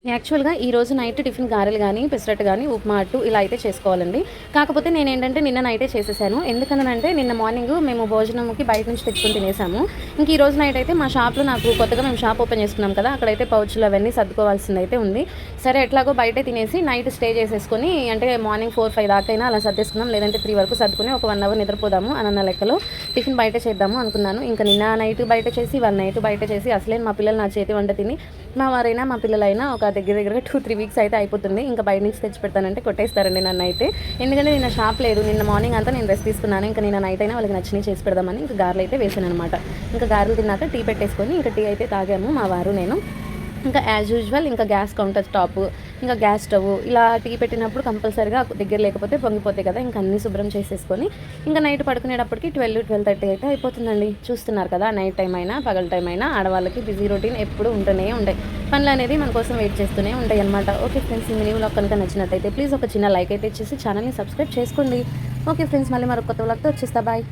యాక్చువల్‌గా ఈరోజు night tiffin గారెలు గానీ, పెసరట్టు గానీ, ఉప్మా అట్టు ఇలా అయితే చేసుకోవాలండి. కాకపోతే నేనేంటంటే నిన్న నైటే చేసేసాను. ఎందుకనంటే నిన్న మార్నింగు మేము భోజనంకి బయట నుంచి తెచ్చుకొని తినేసాము. ఇంక ఈరోజు నైట్ అయితే మా షాప్‌లో నాకు కొత్తగా మేము షాప్ ఓపెన్ చేసుకున్నాం కదా! అక్కడైతే పౌచులు అవన్నీ సర్దుకోవాల్సిందయితే ఉంది. సరే ఎట్లాగో బయటే తినేసి నైట్ స్టే చేసేసుకొని అంటే మార్నింగ్ 4, 5 దాకైనా అలా సర్దేసుకుందాం. లేదంటే 3 వరకు సర్దుకొని ఒక 1 అవర్ నిద్రపోదాము అనన్న లెక్కలో టిఫిన్ బయట చేద్దాము అనుకున్నాను. ఇంక నిన్న నైట్ బయట చేసి, ఇవాళ నైట్ బయట చేసి అసలే మా పిల్లలు నా చేతి వంట తిని మా వారైనా, మా పిల్లలైనా ఒక దగ్గరగా 2, 3 వీక్స్ అయితే అయిపోతుంది. ఇంకా బయట నుంచి తెచ్చి పెడతానంటే కొట్టేస్తారండి నన్నైతే. ఎందుకంటే నిన్న షాప్ లేదు. నిన్న మార్నింగ్ అంతా నేను రెస్ట్ తీసుకున్నాను. ఇంకా నిన్న నైట్ అయినా వాళ్ళకి నచ్చినవి చేసి పెడదామని ఇంకా గారెలు అయితే వేసాననమాట. ఇంకా గారెలు తిన్నాక టీ పెట్టేసుకొని ఇంకా టీ అయితే తాగాము మా వారు నేను. ఇంకా యాజ్ యూజువల్ ఇంకా గ్యాస్ కౌంటర్ టాప్, ఇంకా గ్యాస్ స్టవ్ ఇలా టీ పెట్టినప్పుడు కంపల్సరీగా దగ్గర లేకపోతే పొంగిపోతాయి కదా! ఇంకా అన్నీ శుభ్రం చేసేసుకొని ఇంకా నైట్ పడుకునేటప్పటికి 12, 12:30 అయితే అయిపోతుందండి. చూస్తున్నారు కదా! నైట్ టైం అయినా, పగల టైం అయినా ఆడవాళ్ళకి బిజీ రొటీన్ ఎప్పుడు ఉంటూనే ఉంటాయి. పనులు అనేది మన కోసం వెయిట్ చేస్తూనే ఉంటాయి అనమాట. ఓకే ఫ్రెండ్స్, ఈ మినీ వ్లాగ్ కనుక నచ్చినట్టయితే ప్లీజ్ ఒక చిన్న లైక్ అయితే ఇచ్చేసి ఛానల్ని సబ్స్క్రైబ్ చేసుకోండి. ఓకే ఫ్రెండ్స్, మళ్ళీ మరొక కొత్త వ్లాగ్‌తో వచ్చేస్తా. బాయ్.